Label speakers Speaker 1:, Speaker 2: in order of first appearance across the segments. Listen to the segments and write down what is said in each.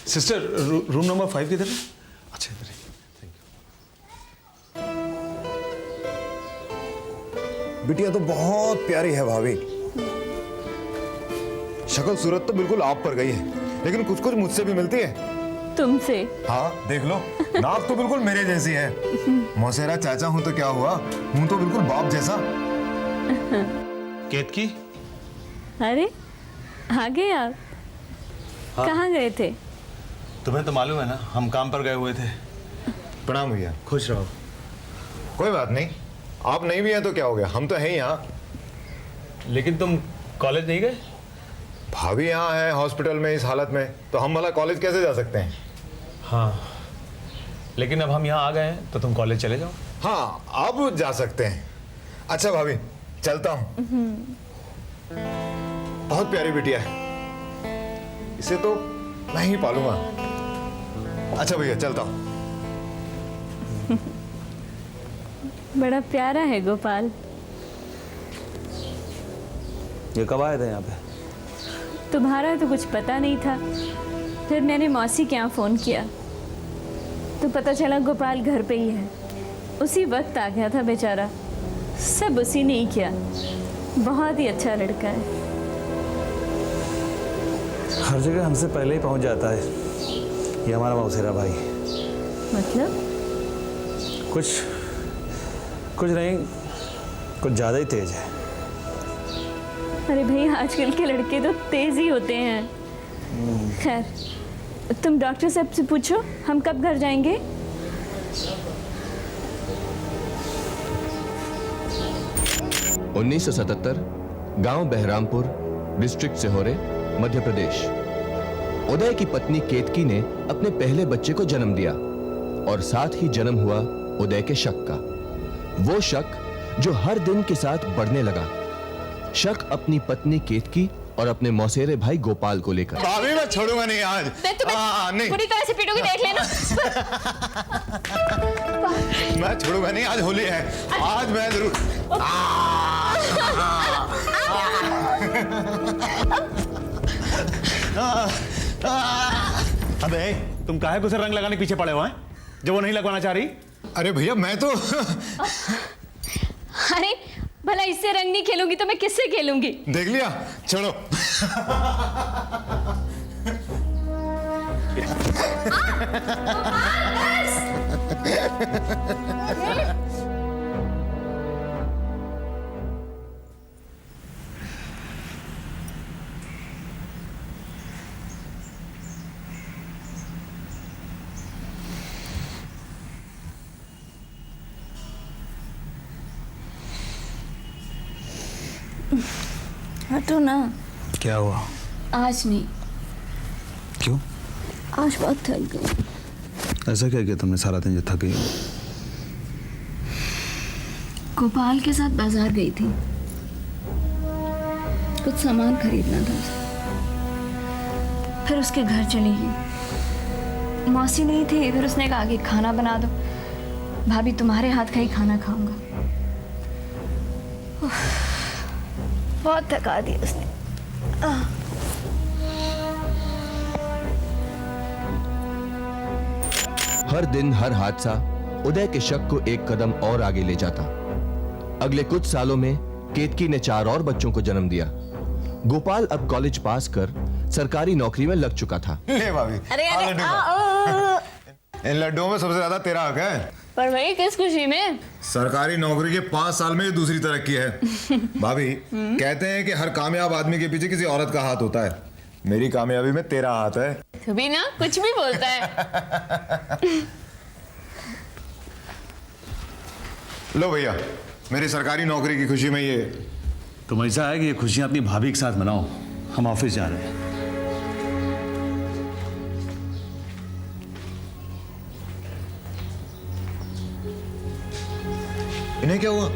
Speaker 1: Sister, room number 5 किधर है? अच्छा इधर है। Thank you.
Speaker 2: बिटिया तो बहुत प्यारी है भाभी। शक्ल सूरत तो बिल्कुल आप पर गई है, लेकिन कुछ कुछ मुझसे भी मिलती है।
Speaker 3: तुमसे?
Speaker 2: हाँ देख लो, नाक तो बिल्कुल मेरे जैसी है। मौसेरा चाचा हूं तो क्या हुआ, हूं तो बिल्कुल बाप जैसा।
Speaker 1: केतकी?
Speaker 3: अरे आ गए आप।
Speaker 1: हाँ।
Speaker 3: कहाँ गए थे?
Speaker 1: तुम्हें तो मालूम है ना, हम काम पर गए हुए थे।
Speaker 2: प्रणाम भैया।
Speaker 1: खुश रहो।
Speaker 2: कोई बात नहीं, आप नहीं भी हैं तो क्या हो गया, हम तो हैं यहाँ।
Speaker 1: लेकिन तुम कॉलेज नहीं गए?
Speaker 2: भाभी यहाँ है हॉस्पिटल में इस हालत में, तो हम भला कॉलेज कैसे जा सकते हैं?
Speaker 1: हाँ, लेकिन अब हम यहाँ आ गए हैं तो तुम कॉलेज चले जाओ।
Speaker 2: हाँ अब जा सकते हैं। अच्छा भाभी चलता हूँ। बहुत प्यारी बिटिया है, इसे तो मैं ही पालूंगा। अच्छा भैया चलता हूँ।
Speaker 3: बड़ा प्यारा है गोपाल।
Speaker 1: ये कब आए थे यहाँ पे?
Speaker 3: तुम्हारा तो कुछ पता नहीं था, फिर मैंने मौसी के यहाँ फ़ोन किया तो पता चला गोपाल घर पे ही है। उसी वक्त आ गया था बेचारा, सब उसी ने ही किया। बहुत ही अच्छा लड़का है।
Speaker 4: हर जगह हमसे पहले ही पहुंच जाता है ये हमारा मौसेरा भाई।
Speaker 3: मतलब?
Speaker 4: कुछ नहीं, कुछ ज़्यादा ही तेज है।
Speaker 3: अरे भाई आजकल के लड़के तो तेज ही होते हैं। खैर तुम डॉक्टर साहब से पूछो हम कब घर जाएंगे।
Speaker 5: 1977 गांव बहरामपुर, डिस्ट्रिक्ट सिहोरे, मध्य प्रदेश। उदय की पत्नी केतकी ने अपने पहले बच्चे को जन्म दिया और साथ ही जन्म हुआ उदय के शक का। वो शक जो हर दिन के साथ बढ़ने लगा। शक अपनी पत्नी केतकी और अपने मौसेरे भाई गोपाल को लेकर।
Speaker 2: भाभी मैं छोड़ूंगा नहीं आज। नहीं
Speaker 3: पूरी तरह से पीटूंगी, देख लेना।
Speaker 2: मैं छोड़ूंगा नहीं, आज होली है, आज मैं जरूर।
Speaker 1: अबे तुम काहे को उसे रंग लगाने के पीछे पड़े हुए हैं जो वो नहीं लगवाना चाह रही?
Speaker 2: अरे भैया मैं तो
Speaker 3: अरे भला इससे रंग नहीं खेलूंगी तो मैं किससे खेलूंगी?
Speaker 2: देख लिया, छोड़ो।
Speaker 3: हटो ना।
Speaker 4: क्या हुआ?
Speaker 3: आज नहीं।
Speaker 4: क्यों?
Speaker 3: आज बहुत थक गई।
Speaker 4: ऐसा क्या किया तुमने सारा दिन जो थक गई?
Speaker 3: गोपाल के साथ बाजार गई थी, कुछ सामान खरीदना था उसे। फिर उसके घर चली गई। मौसी नहीं थी, फिर उसने कहा कि खाना बना दो, भाभी तुम्हारे हाथ का ही खाना खाऊंगा। बहुत थका दिया उसने।
Speaker 5: हर दिन हर हादसा उदय के शक को एक कदम और आगे ले जाता। अगले कुछ सालों में केतकी ने 4 और बच्चों को जन्म दिया। गोपाल अब कॉलेज पास कर सरकारी नौकरी में लग चुका था।
Speaker 2: ले भाभी,
Speaker 3: अरे
Speaker 2: इन लड्डुओं में सबसे ज्यादा तेरा हक है।
Speaker 3: पर भाई किस खुशी में?
Speaker 2: सरकारी नौकरी के 5 साल में ये दूसरी तरक्की है। भाभी कहते हैं कि हर कामयाब आदमी के पीछे किसी औरत का हाथ होता है। मेरी कामयाबी में तेरा हाथ है।
Speaker 3: तू भी ना कुछ भी बोलता है।
Speaker 2: लो भैया, मेरी सरकारी नौकरी की खुशी में ये।
Speaker 4: तुम ऐसा है कि ये खुशियां अपनी भाभी के साथ मनाओ, हम ऑफिस जा रहे हैं।
Speaker 2: इन्हें क्या हुआ?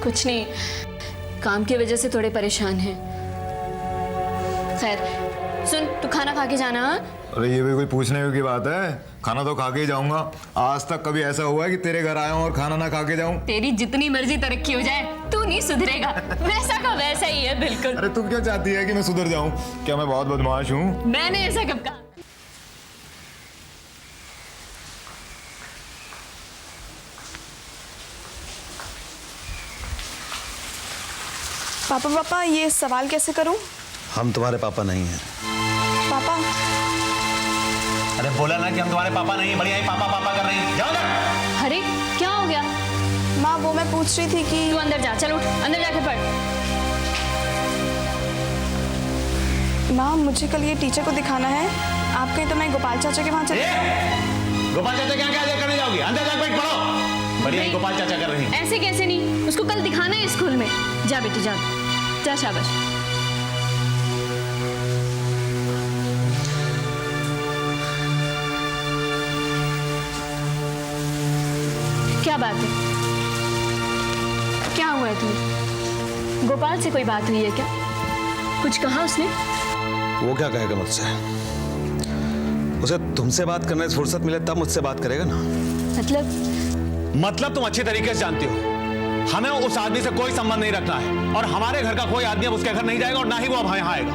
Speaker 3: कुछ नहीं, काम की वजह से थोड़े परेशान हैं। खैर सुन, तू खाना खा के जाना। हाँ,
Speaker 2: अरे ये भी कोई पूछने की बात है? खाना तो खा के ही जाऊंगा। आज तक कभी ऐसा हुआ है कि तेरे घर आया हूँ और खाना ना खा के जाऊं?
Speaker 3: तेरी जितनी मर्जी तरक्की हो जाए, तू नहीं सुधरेगा। वैसा का वैसा ही है बिल्कुल।
Speaker 2: अरे तू क्या चाहती है कि मैं सुधर जाऊं? क्या मैं बहुत बदमाश हूँ?
Speaker 3: मैंने ऐसा कब कहा?
Speaker 6: पापा पापा ये सवाल कैसे करूं?
Speaker 4: हम तुम्हारे पापा नहीं हैं।
Speaker 6: पापा
Speaker 1: अरे बोला ना कि हम तुम्हारे पापा नहीं, बढ़िया ही पापा पापा कर रही हैं। जाओ ना।
Speaker 3: अरे क्या हो गया?
Speaker 6: माँ वो मैं पूछ रही थी कि
Speaker 3: तू अंदर जा, चल उठ, अंदर जाके पढ़।
Speaker 6: माँ मुझे कल ये टीचर को दिखाना है। आप कहीं तो मैं गोपाल चाचा के वहाँ चली।
Speaker 1: गोपाल चाचा क्या क्या करने जाओगी? अंदर जाकर बैठ पढ़ो। बढ़िया ही गोपाल चाचा कर रही हैं।
Speaker 3: ऐसे कैसे नहीं, उसको कल दिखाना है स्कूल में। जा बेटी जा, जा शाबाश। क्या बात है? क्या हुआ है तुम्हें? गोपाल से कोई बात हुई है क्या? कुछ कहा उसने?
Speaker 4: वो क्या कहेगा मुझसे? उसे तुमसे बात करने से फुर्सत मिले तब मुझसे बात करेगा ना।
Speaker 1: मतलब तुम अच्छी तरीके से जानती हो हमें उस आदमी से कोई संबंध नहीं रखना है, और हमारे घर का कोई आदमी अब उसके घर नहीं जाएगा, और ना ही वो अब यहाँ आएगा।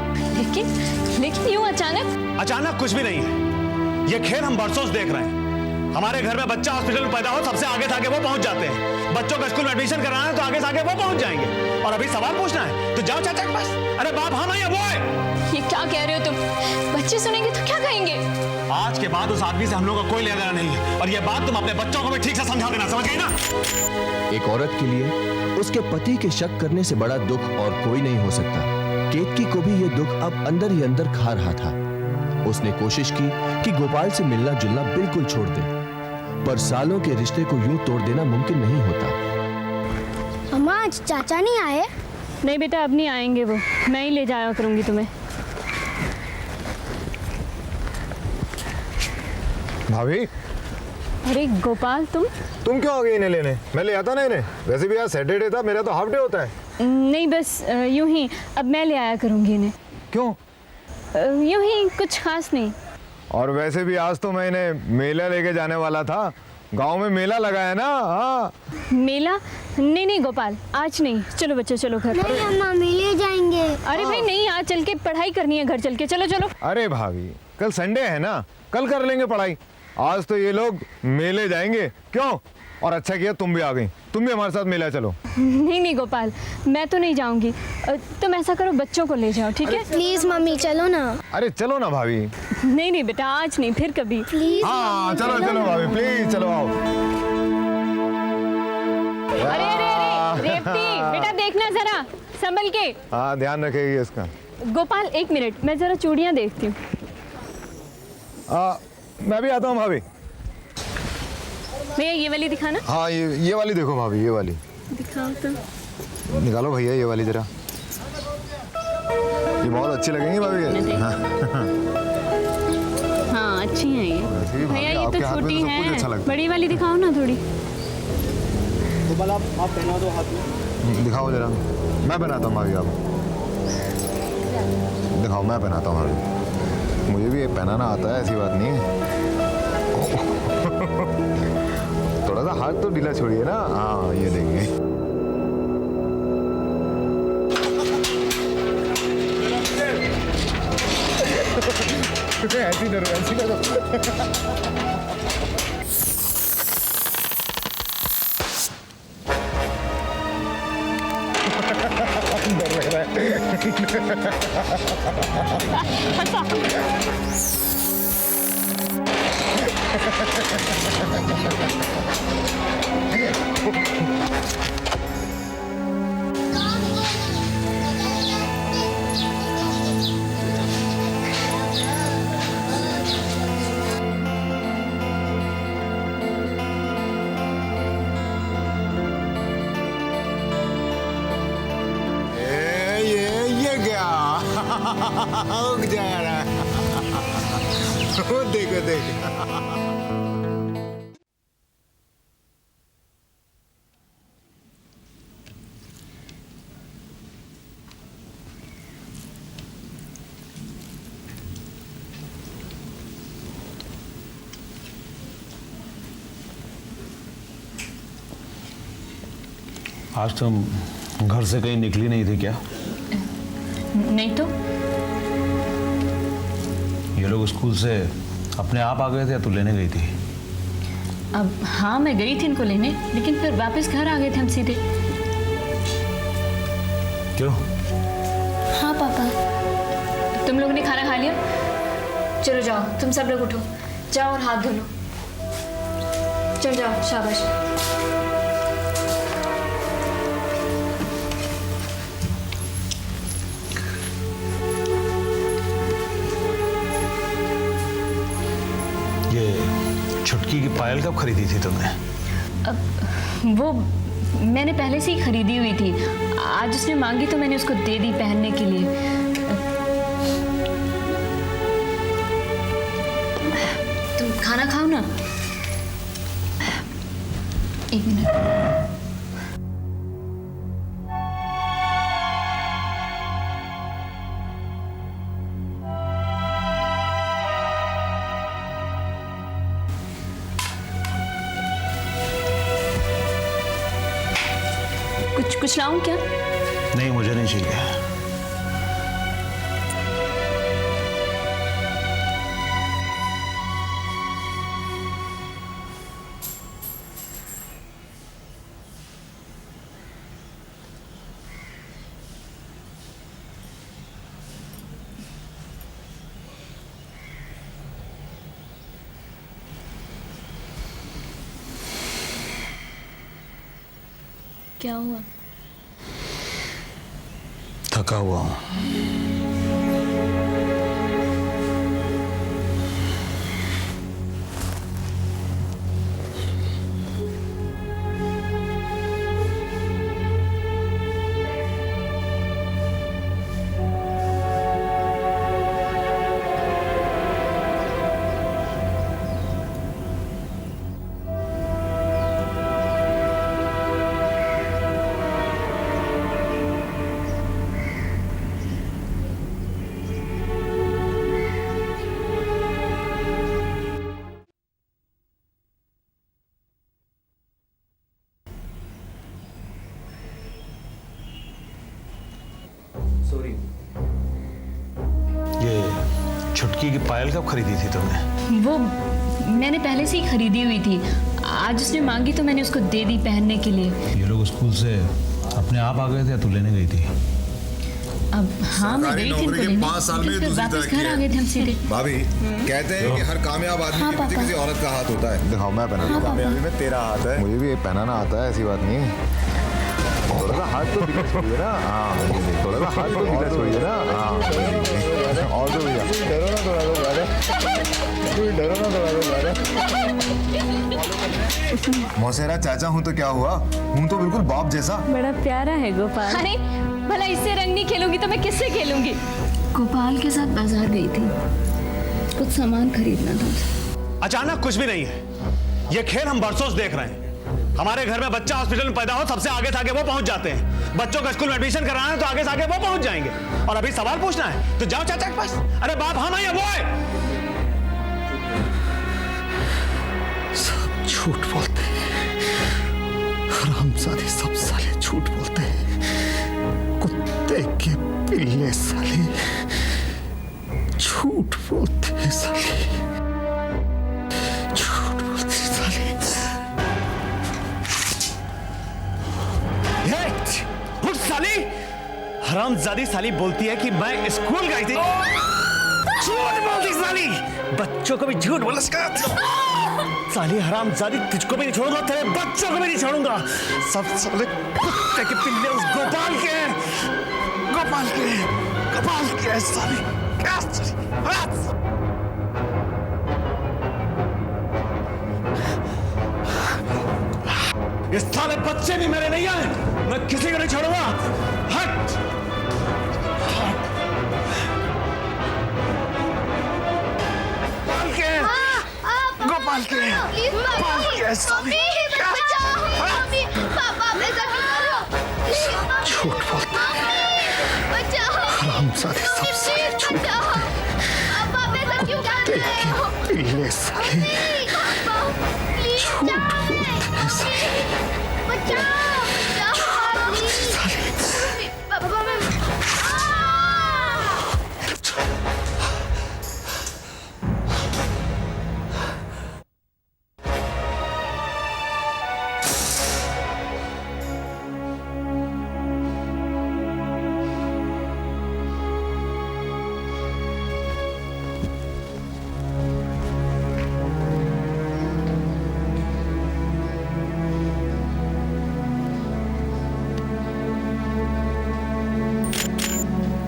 Speaker 3: लेकिन यूं अचानक?
Speaker 1: अचानक कुछ भी नहीं है। ये खेल हम बरसों से देख रहे हैं। हमारे घर में बच्चा हॉस्पिटल में पैदा हो, सबसे आगे से आगे वो पहुंच जाते हैं। बच्चों का स्कूल में एडमिशन कराना है तो आगे से आगे वो पहुंच जाएंगे, और अभी सवाल पूछना है तो जाओ चाचा के पास। अरे बाप हम है या वो है?
Speaker 3: ये क्या कह रहे हो तुम? बच्चे सुनेंगे तो क्या कहेंगे?
Speaker 1: आज के बाद उस आदमी से हम लोगों का कोई लेना देना नहीं है, और ये बात तुम अपने बच्चों को भी ठीक से समझा देना, समझ गई ना?
Speaker 5: एक औरत के लिए उसके पति के शक करने से बड़ा दुख और कोई नहीं हो सकता। केतकी को भी यह दुख अब अंदर ही अंदर खा रहा था। उसने कोशिश की कि गोपाल से मिलना जुलना बिल्कुल छोड़ दे, पर सालों के रिश्ते को यूं तोड़ देना मुमकिन नहीं होता।
Speaker 7: अम्मा आज चाचा नहीं आए?
Speaker 3: नहीं बेटा, अब नहीं आएंगे वो। मैं ही ले जाया करूंगी तुम्हें।
Speaker 2: भाभी
Speaker 3: अरे गोपाल,
Speaker 2: तुम क्यों आ गई इन्हें लेने? मैं ले आता ना इन्हें। वैसे भी आज सैटरडे था, मेरा तो हाफ डे होता है।
Speaker 3: नहीं बस यूं ही, अब मैं ले आया करूंगी इन्हें।
Speaker 2: क्यों?
Speaker 3: यूं ही, कुछ खास नहीं।
Speaker 2: और वैसे भी आज तो मैं इन्हें मेला लेके जाने वाला था। गांव में मेला लगा है ना। हाँ
Speaker 3: मेला? नहीं नहीं गोपाल, आज नहीं। चलो बच्चों, चलो घर।
Speaker 7: नहीं अम्मा मिले जाएंगे।
Speaker 3: अरे भाई नहीं, आज चल के पढ़ाई करनी है घर चल के। चलो चलो।
Speaker 2: अरे भाभी कल संडे है ना, कल कर लेंगे पढ़ाई। आज तो ये लोग मेले जाएंगे। क्यों? और अच्छा किया तुम भी आ गई। तुम भी हमारे साथ मेला चलो।
Speaker 3: नहीं नहीं गोपाल, मैं तो नहीं जाऊंगी। तुम ऐसा करो, बच्चों को ले जाओ, ठीक है?
Speaker 7: प्लीज मम्मी चलो ना।
Speaker 2: अरे चलो ना भाभी।
Speaker 3: नहीं नहीं बेटा, आज नहीं, फिर कभी।
Speaker 7: प्लीज।
Speaker 2: हाँ चलो चलो भाभी, प्लीज चलो आओ।
Speaker 3: अरे अरे अरे रेवती, बेटा देखना जरा, संभल के।
Speaker 2: हाँ ध्यान रखेगी इसका।
Speaker 3: गोपाल एक मिनट, मैं जरा चूड़ियां देखती हूँ।
Speaker 2: मैं भी आता हूँ भाभी।
Speaker 3: भैया ये वाली दिखाना।
Speaker 2: हाँ ये वाली देखो भाभी, ये वाली
Speaker 3: दिखाओ तो।
Speaker 2: निकालो भैया, ये वाली जरा। ये बहुत अच्छी लगेंगी भाभी।
Speaker 3: हाँ अच्छी है ये।
Speaker 2: वैसे भी भाभी,
Speaker 3: भैया ये तो
Speaker 2: आपके हाथ में
Speaker 3: छोटी
Speaker 2: तो सब कुछ
Speaker 3: है,
Speaker 2: अच्छा लगता है।
Speaker 3: बड़ी वाली दिखाओ ना थोड़ी।
Speaker 4: तो आप पहना दो हाथ में।
Speaker 2: दिखाओ जरा। मैं पहनाता हूँ भाभी, आप दिखाओ। मैं पहनाता हूँ भाभी, मुझे भी ये पहनाना आता है, ऐसी बात नहीं है। थोड़ा सा हाथ तो ढीला छोड़िए ना। हाँ ये देखिए। ऐसी डरो, ऐसी डरो। डर लग रहा है। ये क्या? उग जा रहा है। देखो देखो।
Speaker 8: आज तुम घर से कहीं निकली नहीं थी क्या?
Speaker 3: नहीं तो
Speaker 8: ये लोग स्कूल से अपने आप आ गए थे या तू लेने गई थी?
Speaker 3: अब हाँ, मैं गई थी इनको लेने, लेकिन फिर वापस घर आ गए थे हम सीधे।
Speaker 8: क्यों?
Speaker 7: हाँ पापा।
Speaker 3: तुम लोगों ने खाना खा लिया? चलो जाओ, तुम सब लोग उठो, जाओ और हाथ धो लो। चल जाओ, शाबाश।
Speaker 8: ये छुटकी की पायल कब खरीदी थी तुमने?
Speaker 3: अब वो मैंने पहले से ही खरीदी हुई थी। आज उसने मांगी तो मैंने उसको दे दी पहनने के लिए। तुम खाना खाओ ना। एक मिनट। कुछ लाऊं क्या?
Speaker 8: नहीं, मुझे नहीं चाहिए।
Speaker 3: क्या हुआ?
Speaker 8: थका हुआ हूं। ये छुटकी की पायल कब खरीदी थी तुमने?
Speaker 3: वो मैंने पहले से ही खरीदी हुई थी। आज उसने मांगी तो मैंने उसको दे दी पहनने के लिए।
Speaker 8: ये लोग स्कूल से अपने आप आ गए थे या तू लेने गई थी?
Speaker 3: अब हाँ, मैं गई थी इनको
Speaker 2: नौकरी के
Speaker 3: लेने,
Speaker 2: 5 साल में
Speaker 3: लेकिन फिर
Speaker 2: दूसरी
Speaker 3: वापस
Speaker 2: तरक्की
Speaker 3: घर आ गए थे हम सीधे।
Speaker 2: भाभी कहते हैं कि हर कामयाब आदमी के पीछे किसी औरत का हाथ होता है।
Speaker 9: दिखाओ, मैं पहना।
Speaker 2: कामयाबी में तेरा हाथ है।
Speaker 9: मुझे भी पहनाना आता है, ऐसी बात नहीं है। थोड़ा सा हाथ तो दिखा छोड़िए ना। हाँ, थोड़ा सा हाथ तो दिखा छोड़िए ना। हाँ, और तो भैया डरो ना, थोड़ा तो डरो ना, थोड़ा तो। मौसेरा चाचा हूँ तो क्या हुआ, हूँ तो बिल्कुल बाप जैसा।
Speaker 3: बड़ा प्यारा है गोपाल। अरे भला इससे रंग नहीं खेलूंगी तो मैं किससे खेलूंगी? गोपाल के साथ बाजार गई थी, कुछ सामान खरीदना था।
Speaker 1: अचानक कुछ भी नहीं है, ये खेल हम बरसों से देख रहे हैं। हमारे घर में बच्चा हॉस्पिटल में पैदा हो, सबसे आगे से आगे वो पहुंच जाते हैं। बच्चों का स्कूल में एडमिशन कराना है तो आगे से आगे वो पहुंच जाएंगे। और अभी सवाल पूछना है तो जाओ चाचा के पास। अरे बाप हम है या वो है?
Speaker 10: सब झूठ बोलते हैं, हरामजादे सब साले झूठ बोलते हैं। कुत्ते के पिल्ले साले झूठ बोलते हैं, साले झूठ बोलते हैं, साले।
Speaker 1: उठ साली, हरामजादी साली बोलती है कि मैं स्कूल गई थी। झूठ बोलती साली, बच्चों को भी झूठ बोला साली हरामजादी। तुझको भी नहीं छोड़ूंगा, तेरे बच्चों को भी नहीं छोड़ूंगा। सब साले कुत्ते के पिल्ले उस गोपाल के हैं, गोपाल के हैं साली। क्या साली? ये साले बच्चे भी मेरे नहीं आए, मैं किसी को नहीं छोड़ूंगा। हट! गोपाल के साले।
Speaker 10: झूठ बोलते हैं, हरामजादे सब साले झूठ बोलते हैं। कुत्ते के पिल्ले साले झूठ बोलते हैं, साले झूठ बोलते हैं, साले।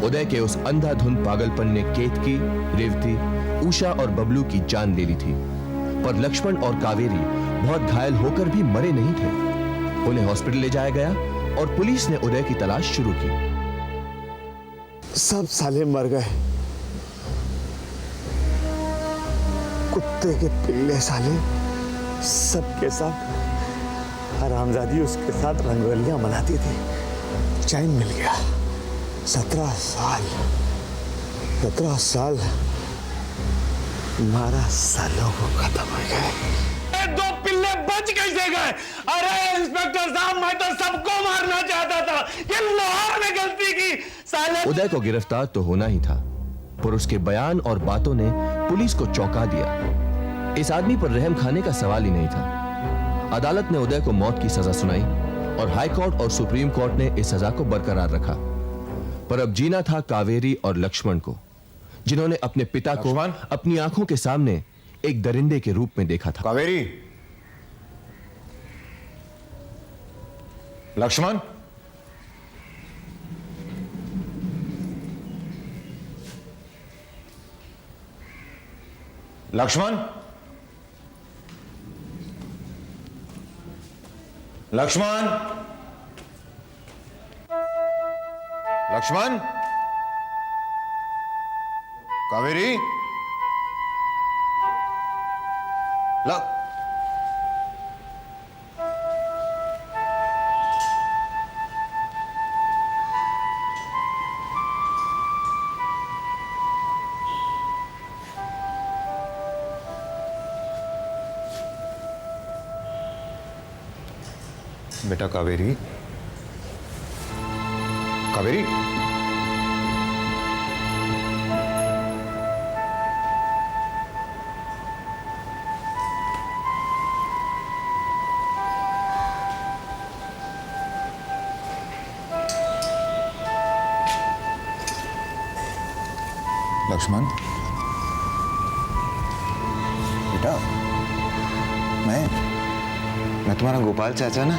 Speaker 5: उदय के उस अंधाधुंध पागलपन ने केतकी, रेवती, उषा और बबलू की जान ले ली थी। पर लक्ष्मण और कावेरी बहुत घायल होकर भी मरे नहीं थे। उन्हें हॉस्पिटल ले जाया गया और पुलिस ने उदय की तलाश शुरू की।
Speaker 9: सब साले मर गए, कुत्ते के पिल्ले साले सब के सब। हरामजादी उसके साथ रंगोलियां मनाती थी, चैन मिल गया। 17 साल 12 सालों को खत्म हो गए।
Speaker 1: 2 पिल्ले बच कैसे गए? अरे इंस्पेक्टर साहब, मैं तो सबको मारना चाहता था, ये लोहार ने गलती की साले।
Speaker 5: उदय को गिरफ्तार तो होना ही था, पर उसके बयान और बातों ने पुलिस को चौंका दिया। इस आदमी पर रहम खाने का सवाल ही नहीं था। अदालत ने उदय को मौत की सजा सुनाई और हाई कोर्ट और सुप्रीम कोर्ट ने इस सजा को बरकरार रखा। पर अब जीना था कावेरी और लक्ष्मण को, जिन्होंने अपने पिता को अपनी आंखों के सामने एक दरिंदे के रूप में देखा था।
Speaker 2: कावेरी, लक्ष्मण, लक्ष्मण, लक्ष्मण, लक्ष्मण, कावेरी, बेटा कावेरी, कावेरी, लक्ष्मण, बेटा, मैं तुम्हारा गोपाल चाचा ना,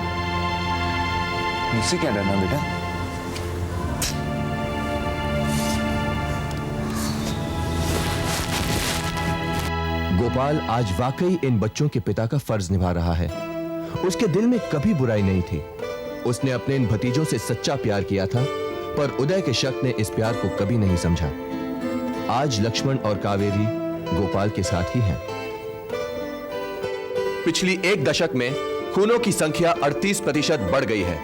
Speaker 2: मुझसे क्या डरना बेटा।
Speaker 5: गोपाल आज वाकई इन बच्चों के पिता का फर्ज निभा रहा है। उसके दिल में कभी बुराई नहीं थी। उसने अपने इन भतीजों से सच्चा प्यार किया था, पर उदय के शक ने इस प्यार को कभी नहीं समझा। आज लक्ष्मण और कावेरी गोपाल के साथ ही हैं। पिछली 1 दशक में खूनों की संख्या 38% बढ़ गई है।